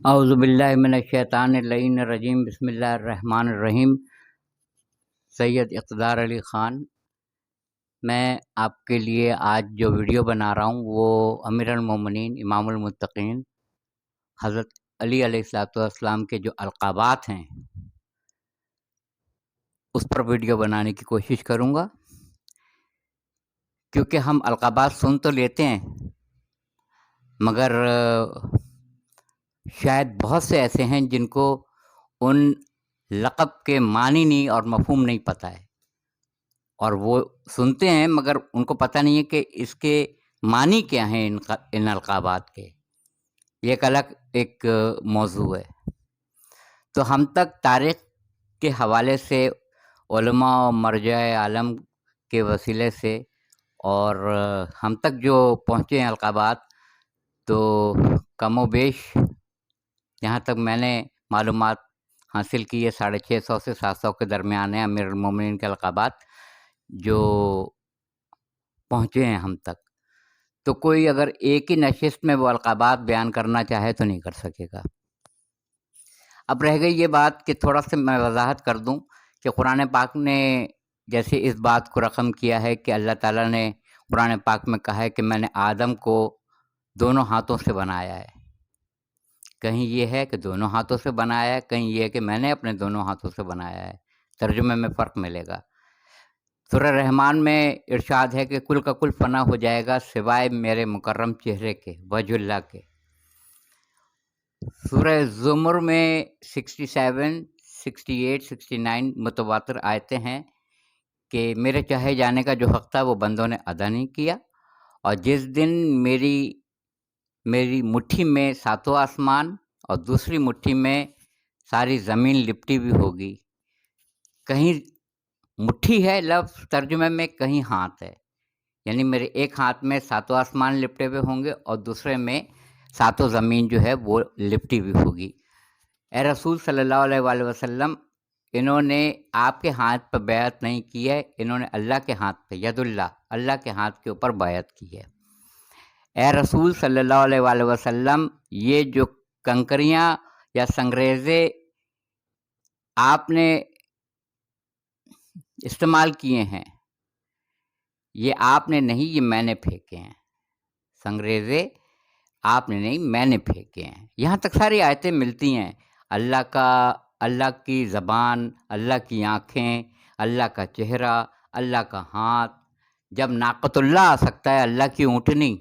اعوذ باللہ من الشیطان اللعین الرجیم، بسم اللہ الرحمن الرحیم۔ سید اقتدار علی خان، میں آپ کے لیے آج جو ویڈیو بنا رہا ہوں وہ امیر المومنین امام المتقین حضرت علی علیہ الصلوۃ والسلام کے جو القابات ہیں اس پر ویڈیو بنانے کی کوشش کروں گا، کیونکہ ہم القابات سن تو لیتے ہیں مگر شاید بہت سے ایسے ہیں جن کو ان لقب کے معنی نہیں اور مفہوم نہیں پتہ ہے، اور وہ سنتے ہیں مگر ان کو پتہ نہیں ہے کہ اس کے معنی کیا ہیں ان القابات کے۔ یہ ایک الگ ایک موضوع ہے۔ تو ہم تک تاریخ کے حوالے سے علماء و مرجع عالم کے وسیلے سے اور ہم تک جو پہنچے ہیں القابات، تو کم و بیش جہاں تک میں نے معلومات حاصل کی ہے 650 سے 700 کے درمیان ہیں امیر المومنین کے القابات جو پہنچے ہیں ہم تک۔ تو کوئی اگر ایک ہی نشست میں وہ القابات بیان کرنا چاہے تو نہیں کر سکے گا۔ اب رہ گئی یہ بات کہ تھوڑا سا میں وضاحت کر دوں کہ قرآن پاک نے جیسے اس بات کو رقم کیا ہے کہ اللہ تعالیٰ نے قرآن پاک میں کہا ہے کہ میں نے آدم کو دونوں ہاتھوں سے بنایا ہے۔ کہیں یہ ہے کہ دونوں ہاتھوں سے بنایا ہے، کہیں یہ ہے کہ میں نے اپنے دونوں ہاتھوں سے بنایا ہے۔ ترجمے میں فرق ملے گا۔ سورہ رحمان میں ارشاد ہے کہ کل کا کل فنا ہو جائے گا سوائے میرے مکرم چہرے کے، وجہ اللہ کے۔ سورہ زمر میں 67، 68، 69 متواتر آیتیں ہیں کہ میرے چاہے جانے کا جو حق تھا وہ بندوں نے ادا نہیں کیا، اور جس دن میری مٹھی میں ساتوں آسمان اور دوسری مٹھی میں ساری زمین لپٹی ہوئی ہوگی۔ کہیں مٹھی ہے لفظ ترجمے میں، کہیں ہاتھ ہے، یعنی میرے ایک ہاتھ میں ساتوں آسمان لپٹے ہوئے ہوں گے اور دوسرے میں ساتوں زمین جو ہے وہ لپٹی ہوئی ہوگی۔ اے رسول صلی اللہ علیہ وآلہ وسلم، انہوں نے آپ کے ہاتھ پہ بیعت نہیں کی ہے، انہوں نے اللہ کے ہاتھ پہ، ید اللہ کے ہاتھ کے اوپر بیعت کی ہے۔ اے رسول صلی اللہ علیہ وآلہ وسلم، یہ جو کنکریاں یا سنگریزے آپ نے استعمال کیے ہیں، یہ آپ نے نہیں، یہ میں نے پھینکے ہیں۔ سنگریزے آپ نے نہیں، میں نے پھینکے ہیں۔ یہاں تک ساری آیتیں ملتی ہیں، اللہ کی زبان، اللہ کی آنکھیں، اللہ کا چہرہ، اللہ کا ہاتھ۔ جب ناقۃ اللہ آ سکتا ہے، اللہ کی اونٹنی،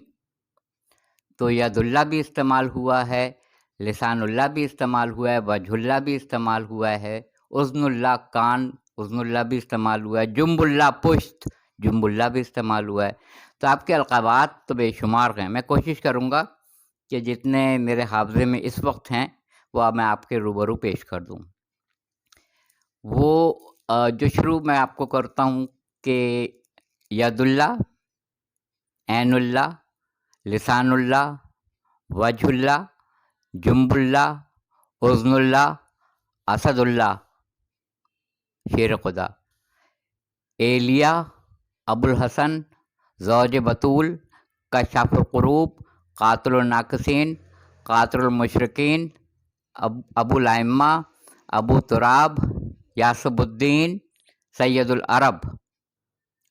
تو ید اللہ بھی استعمال ہوا ہے، لسان اللہ بھی استعمال ہوا ہے، وجہ اللہ بھی استعمال ہوا ہے، اذن اللہ کان، اذن اللہ بھی استعمال ہوا ہے، جنب اللہ پشت، جنب اللہ بھی استعمال ہوا ہے۔ تو آپ کے القابات تو بے شمار ہیں۔ میں کوشش کروں گا کہ جتنے میرے حافظے میں اس وقت ہیں وہ میں آپ کے روبرو پیش کر دوں۔ وہ جو شروع میں آپ کو کرتا ہوں کہ ید اللہ، عین اللہ، لسان اللہ، وجہ اللہ، جنب اللہ، اذن اللہ، اسد اللہ، شیر خدا، ایلیا، ابو الحسن، زوج بطول، کشاف القروب، قاتل الناقصین، قاتل المشرکین، ابو الائمہ، ابو تراب، یاسب الدین، سید العرب،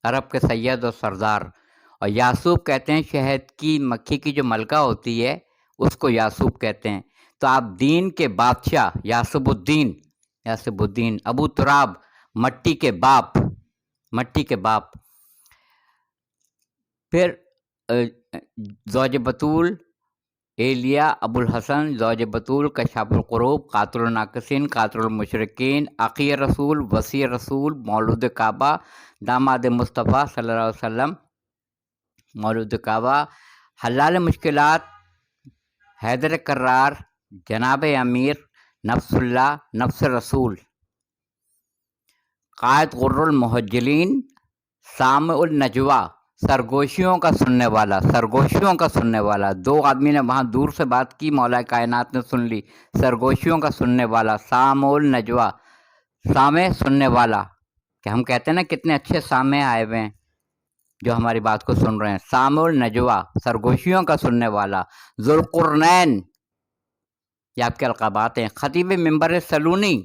عرب کے سید و سردار۔ اور یاسوب کہتے ہیں شہد کی مکھی کی جو ملکہ ہوتی ہے اس کو یاسوب کہتے ہیں۔ تو آپ دین کے بادشاہ، یاسب الدین، ابو تراب، مٹی کے باپ۔ پھر زوج بطول، ایلیا، ابو الحسن، زوج بطول، کشاف القروب، قاتل الناقصین، قاتل المشرکین، عقی رسول، وصی رسول، مولود کعبہ، داماد مصطفیٰ صلی اللہ علیہ وسلم، مولود کعبہ، حلال مشکلات، حیدر کرار، جناب امیر، نفس اللہ، نفس رسول، قائد غر المحجلین، سامع النجوہ، سرگوشیوں کا سننے والا۔ دو آدمی نے وہاں دور سے بات کی، مولا کائنات نے سن لی۔ سرگوشیوں کا سننے والا، سامع النجوہ، سامع سننے والا، کہ ہم کہتے ہیں نا کتنے اچھے سامع آئے ہوئے ہیں جو ہماری بات کو سن رہے ہیں۔ سامع النجوہ، سرگوشیوں کا سننے والا۔ ذوالقرنین، یہ آپ کے القابات ہیں۔ خطیب منبر سلونی،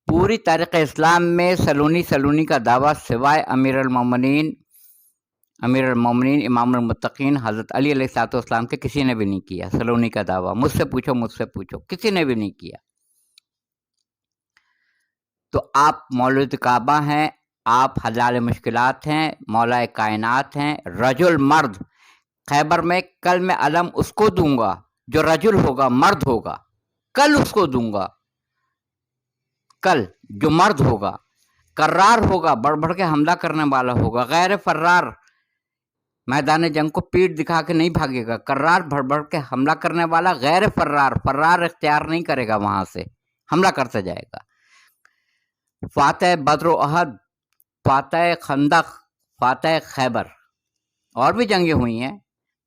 پوری تاریخ اسلام میں سلونی کا دعویٰ سوائے امیر المومنین امام المتقین حضرت علی علیہ الصلوۃ والسلام کے کسی نے بھی نہیں کیا۔ سلونی کا دعویٰ مجھ سے پوچھو کسی نے بھی نہیں کیا۔ تو آپ مولود کعبہ ہیں، آپ حلال مشکلات ہیں، مولا کائنات ہیں، رجل مرد۔ خیبر میں کل میں علم اس کو دوں گا جو رجل ہوگا، مرد ہوگا، کل اس کو دوں گا، کل جو مرد ہوگا، کرار ہوگا، بڑھ بڑھ کے حملہ کرنے والا ہوگا، غیر فرار، میدان جنگ کو پیٹ دکھا کے نہیں بھاگے گا، کرار بڑھ بڑھ کے حملہ کرنے والا، غیر فرار اختیار نہیں کرے گا، وہاں سے حملہ کرتا جائے گا۔ فاتح بدر و احد، فاتح خندق، فاتح خیبر، اور بھی جنگیں ہوئی ہیں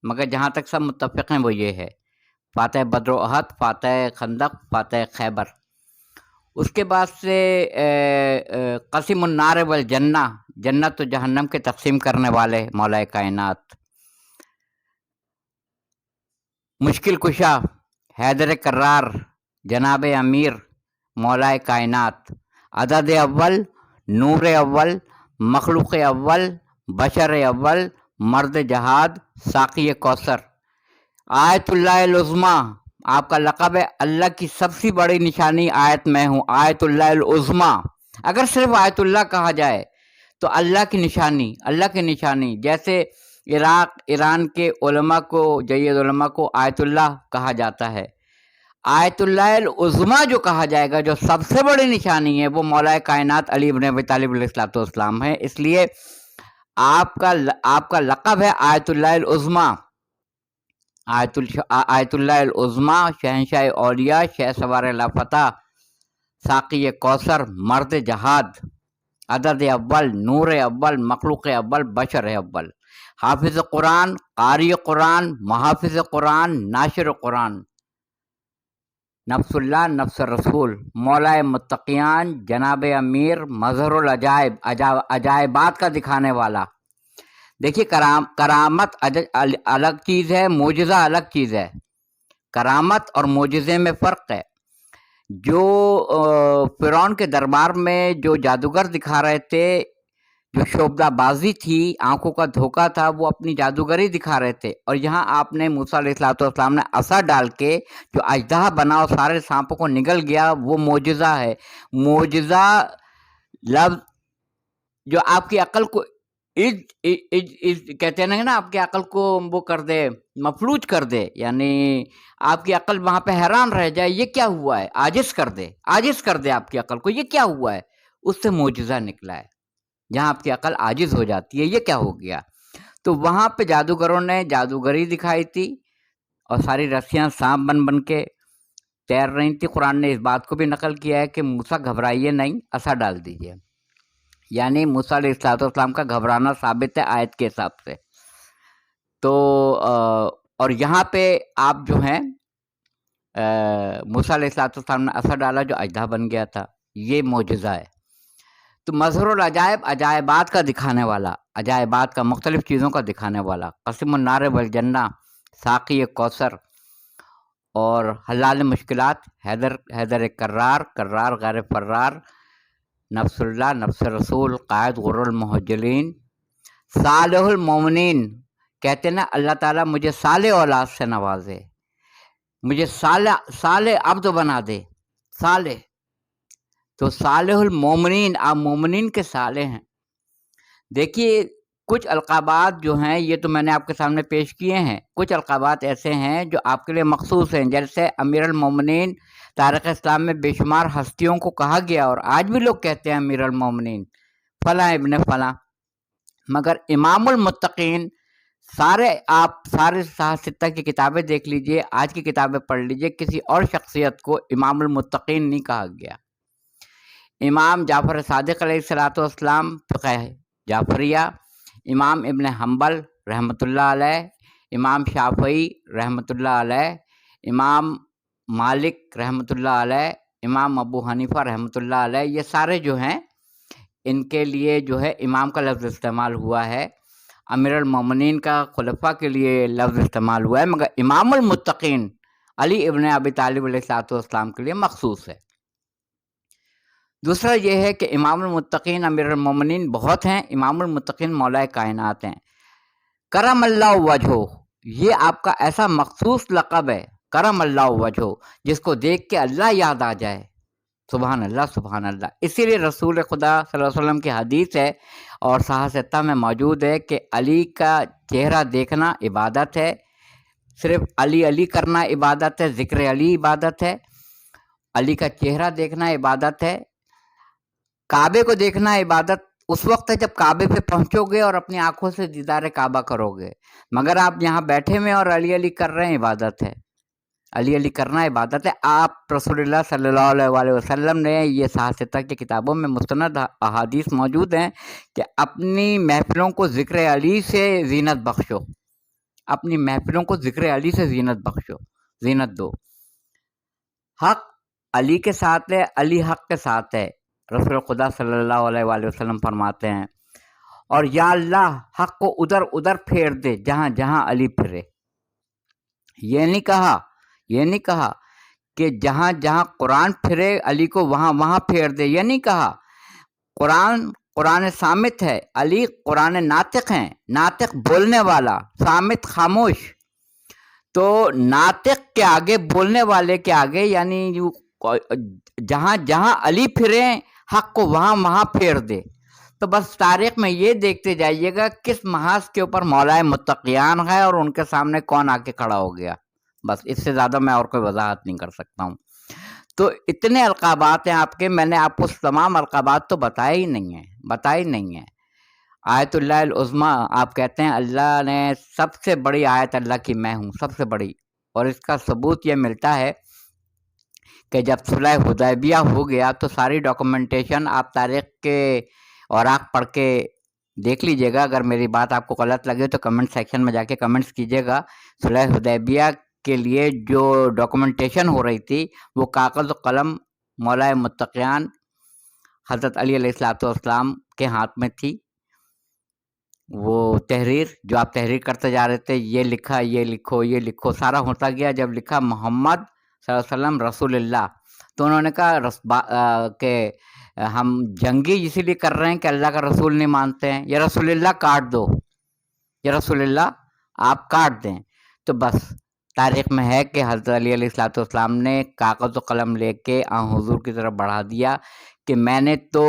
مگر جہاں تک سب متفق ہیں وہ یہ ہے، فاتح بدر و احد، فاتح خندق، فاتح خیبر۔ اس کے بعد سے قسم النار والجنہ، جنت و جہنم کے تقسیم کرنے والے مولا کائنات، مشکل کشا حیدر کرار، جناب امیر، مولا کائنات، عدد اول، نور اول، مخلوق اول، بشر اول، مرد جہاد، ساقی کوثر، آیت اللہ العظمیٰ، آپ کا لقب ہے اللہ کی سب سے بڑی نشانی آیت میں ہوں، آیت اللہ العظمیٰ۔ اگر صرف آیت اللہ کہا جائے تو اللہ کی نشانی، جیسے ایران کے علماء کو، جید علماء کو آیت اللہ کہا جاتا ہے، آیت اللہ العظمیٰ جو کہا جائے گا، جو سب سے بڑی نشانی ہے، وہ مولا کائنات علی بن ابی طالب علیہ الصلوۃ والسلام ہے۔ اس لیے آپ کا لقب ہے آیت اللہ العظمیٰ، آیت اللہ العظمیٰ، شہنشاہ اولیاء، شہ سوار لافتہ، ساقی کوثر، مرد جہاد، عدد اول، نور اول، مخلوق اول، بشر اول، حافظ قرآن، قاری قرآن، محافظ قرآن، ناشر قرآن، نفس اللہ، نفس رسول، مولا متقیان، جناب امیر، مظہر العجائب، عجائبات کا دکھانے والا۔ دیکھیے کرامت الگ چیز ہے، معجزہ الگ چیز ہے۔ کرامت اور معجزے میں فرق ہے۔ جو فرعون کے دربار میں جو جادوگر دکھا رہے تھے، جو شعبدہ بازی تھی، آنکھوں کا دھوکہ تھا، وہ اپنی جادوگری دکھا رہے تھے، اور یہاں آپ نے موسیٰ علیہ الصلوۃ والسلام نے عصا ڈال کے جو اژدہا بنا اور سارے سانپوں کو نگل گیا، وہ معجزہ ہے۔ معجزہ لفظ جو آپ کی عقل کو کہتے ہیں نا، آپ کی عقل کو وہ کر دے، مفلوج کر دے، یعنی آپ کی عقل وہاں پہ حیران رہ جائے، یہ کیا ہوا ہے، عاجز کر دے آپ کی عقل کو، یہ کیا ہوا ہے، اس سے معجزہ نکلا ہے۔ جہاں آپ کی عقل عاجز ہو جاتی ہے، یہ کیا ہو گیا، تو وہاں پہ جادوگروں نے جادوگری دکھائی تھی، اور ساری رسیاں سانپ بن کے تیر رہی تھی۔ قرآن نے اس بات کو بھی نقل کیا ہے کہ موسیٰ گھبرائیے نہیں، عصا ڈال دیجیے، یعنی موسیٰ علیہ الصلوۃ والسلام کا گھبرانا ثابت ہے آیت کے حساب سے۔ تو اور یہاں پہ آپ جو ہیں موسیٰ علیہ الصلوۃ والسلام نے عصا ڈالا جو اژدہا بن گیا تھا، یہ معجزہ ہے۔ تو مظہر العجائب، عجائبات کا دکھانے والا، عجائبات کا، مختلف چیزوں کا دکھانے والا، قسم النار والجنہ، ساقی کوثر، اور حلال مشکلات، حیدر کرار غیر فرار، نفس اللہ، نفس رسول، قائد غر المحجلین، صالح المومنین۔ کہتے ہیں نا اللہ تعالیٰ مجھے صالح اولاد سے نوازے، مجھے صالح عبد بنا دے، صالح، تو صالح المومنین، آپ مومنین کے صالح ہیں۔ دیکھیے کچھ القابات جو ہیں یہ تو میں نے آپ کے سامنے پیش کیے ہیں، کچھ القابات ایسے ہیں جو آپ کے لیے مخصوص ہیں، جیسے امیر المومنین تاریخ اسلام میں بے شمار ہستیوں کو کہا گیا، اور آج بھی لوگ کہتے ہیں امیر المومنین فلاں ابن فلاں، مگر امام المتقین آپ سارے ستہ کی کتابیں دیکھ لیجئے، آج کی کتابیں پڑھ لیجئے، کسی اور شخصیت کو امام المتقین نہیں کہا گیا۔ امام جعفر صادق علیہ الصلوۃ والسلام، فقہ جعفریہ، امام ابن حنبل رحمۃ اللہ علیہ، امام شافعی رحمۃ اللہ علیہ، امام مالک رحمۃ اللہ علیہ، امام ابو حنیفہ رحمۃ اللہ علیہ، یہ سارے جو ہیں ان کے لیے جو ہے امام کا لفظ استعمال ہوا ہے۔ امیر المومنین کا خلفاء کے لیے لفظ استعمال ہوا ہے، مگر امام المتقین علی ابن ابی طالب علیہ السلام کے لیے مخصوص ہے۔ دوسرا یہ ہے کہ امام المتقین امیر المومنین بہت ہیں، امام المتقین مولا کائنات ہیں۔ کرم اللہ وجہہ، یہ آپ کا ایسا مخصوص لقب ہے، کرم اللہ وجہہ، جس کو دیکھ کے اللہ یاد آ جائے۔ سبحان اللہ سبحان اللہ۔ اسی لیے رسول خدا صلی اللہ علیہ وسلم کی حدیث ہے اور صحیح ستہ میں موجود ہے کہ علی کا چہرہ دیکھنا عبادت ہے، صرف علی علی کرنا عبادت ہے، ذکر علی عبادت ہے، علی کا چہرہ دیکھنا عبادت ہے۔ کعبے کو دیکھنا عبادت اس وقت ہے جب کعبے پہ پہنچو گے اور اپنی آنکھوں سے دیدار کعبہ کرو گے، مگر آپ یہاں بیٹھے ہوئے اور علی علی کر رہے ہیں، عبادت ہے، علی علی کرنا عبادت ہے۔ آپ رسول اللہ صلی اللہ علیہ وآلہ وسلم نے یہ صحیح ستہ کی کتابوں میں مستند احادیث موجود ہیں کہ اپنی محفلوں کو ذکر علی سے زینت بخشو، اپنی محفلوں کو ذکر علی سے زینت بخشو، زینت دو۔ حق علی کے ساتھ ہے، علی حق کے ساتھ ہے، رسول خدا صلی اللہ علیہ وآلہ وسلم فرماتے ہیں۔ اور یا اللہ حق کو ادھر ادھر پھیر دے جہاں جہاں علی پھرے۔ یہ نہیں کہا کہ جہاں جہاں قرآن پھرے علی کو وہاں وہاں پھیر دے، یہ نہیں کہا۔ قرآن صامت ہے، علی قرآن ناطق ہیں، ناطق بولنے والا، صامت خاموش۔ تو ناطق کے آگے، بولنے والے کے آگے، یعنی جہاں جہاں علی پھرے حق کو وہاں وہاں پھیر دے۔ تو بس تاریخ میں یہ دیکھتے جائیے گا کس محاذ کے اوپر مولا متقیان ہے اور ان کے سامنے کون آ کے کھڑا ہو گیا، بس اس سے زیادہ میں اور کوئی وضاحت نہیں کر سکتا ہوں۔ تو اتنے القابات ہیں آپ کے، میں نے آپ کو تمام القابات تو بتائے ہی نہیں ہیں۔ آیت اللہ العظمیٰ آپ کہتے ہیں اللہ نے سب سے بڑی آیت اللہ کی میں ہوں، سب سے بڑی، اور اس کا ثبوت یہ ملتا ہے کہ جب صلح حدیبیہ ہو گیا تو ساری ڈاکومنٹیشن آپ تاریخ کے اوراق پڑھ کے دیکھ لیجئے گا، اگر میری بات آپ کو غلط لگے تو کمنٹ سیکشن میں جا کے کمنٹس کیجئے گا۔ صلح حدیبیہ کے لیے جو ڈاکومنٹیشن ہو رہی تھی وہ کاغذ و قلم مولا متقیان حضرت علی علیہ السلام کے ہاتھ میں تھی۔ وہ تحریر جو آپ تحریر کرتے جا رہے تھے، یہ لکھا، یہ لکھو، یہ لکھو، سارا ہوتا گیا۔ جب لکھا محمد صلی اللہ علیہ وسلم رسول اللہ، تو انہوں نے کہا کہ ہم جنگی اسی لیے کر رہے ہیں کہ اللہ کا رسول نہیں مانتے ہیں، یا رسول اللہ کاٹ دو، یا رسول اللہ آپ کاٹ دیں۔ تو بس تاریخ میں ہے کہ حضرت علی علیہ السلام نے کاغذ و قلم لے کے حضور کی طرف بڑھا دیا کہ میں نے تو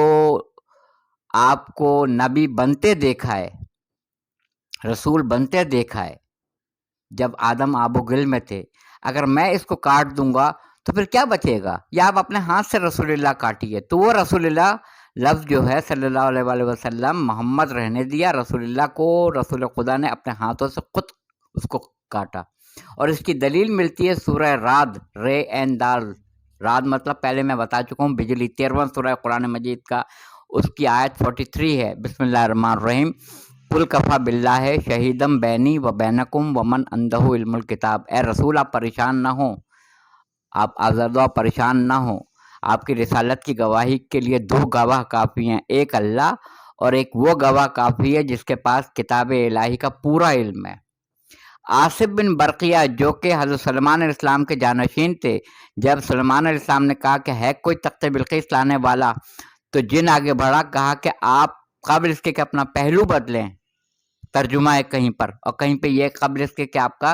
آپ کو نبی بنتے دیکھا ہے، رسول بنتے دیکھا ہے جب آدم آب و گل میں تھے، اگر میں اس کو کاٹ دوں گا تو پھر کیا بچے گا؟ یا آپ اپنے ہاتھ سے رسول اللہ کاٹیے۔ تو وہ رسول اللہ لفظ جو ہے صلی اللہ علیہ وآلہ وسلم، محمد رہنے دیا، رسول اللہ کو رسول خدا نے اپنے ہاتھوں سے خود اس کو کاٹا۔ اور اس کی دلیل ملتی ہے سورہ رعد، رے این دال، رعد مطلب پہلے میں بتا چکا ہوں بجلی، 13واں سورہ قرآن مجید کا، اس کی آیت 43 ہے، بسم اللہ الرحمن الرحیم، قل کفی باللہ شہیدم بینی و بینکم ومن عندہ علم الکتاب۔ اے رسول آپ پریشان نہ ہوں، آپ آزردہ پریشان نہ ہوں، آپ کی رسالت کی گواہی کے لیے دو گواہ کافی ہیں، ایک اللہ اور ایک وہ گواہ کافی ہے جس کے پاس کتاب الہی کا پورا علم ہے۔ آصف بن برقیہ جو کہ حضرت سلیمان علیہ السلام کے جانشین تھے، جب سلیمان علیہ السلام نے کہا کہ ہے کوئی تخت بلقیس لانے والا، تو جن آگے بڑھا، کہا کہ آپ قبل اس کے کہ اپنا پہلو بدلیں، ترجمہ ہے کہیں پر، اور کہیں پہ یہ قبل اس کے کہ آپ کا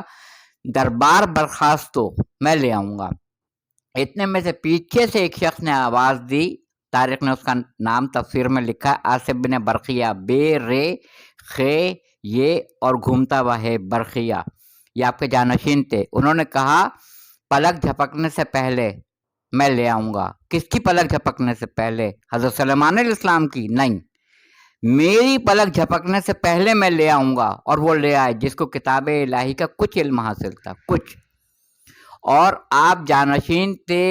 دربار برخاست ہو، میں لے آؤں گا۔ اتنے میں سے پیچھے سے ایک شخص نے آواز دی، تاریخ نے اس کا نام تفسیر میں لکھا ہے آصف بن برقیہ، بے رے خے یہ اور گھومتا ہوا ہے برقیہ، یہ آپ کے جانشین تھے۔ انہوں نے کہا پلک جھپکنے سے پہلے میں لے آؤں گا۔ کس کی پلک جھپکنے سے پہلے؟ حضرت سلیمان علیہ السلام کی؟ نہیں، میری پلک جھپکنے سے پہلے میں لے آؤں گا۔ اور وہ لے آئے جس کو کتاب الہی کا کچھ علم حاصل تھا، کچھ، اور آپ جانشین تھے،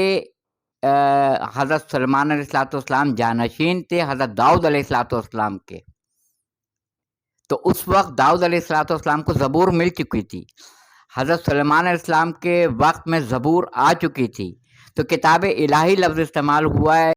حضرت سلیمان علیہ السلام جانشین تھے حضرت داؤد علیہ السلام کے۔ تو اس وقت داؤد علیہ السلام کو زبور مل چکی تھی، حضرت سلیمان علیہ السلام کے وقت میں زبور آ چکی تھی، تو کتاب الہی لفظ استعمال ہوا ہے۔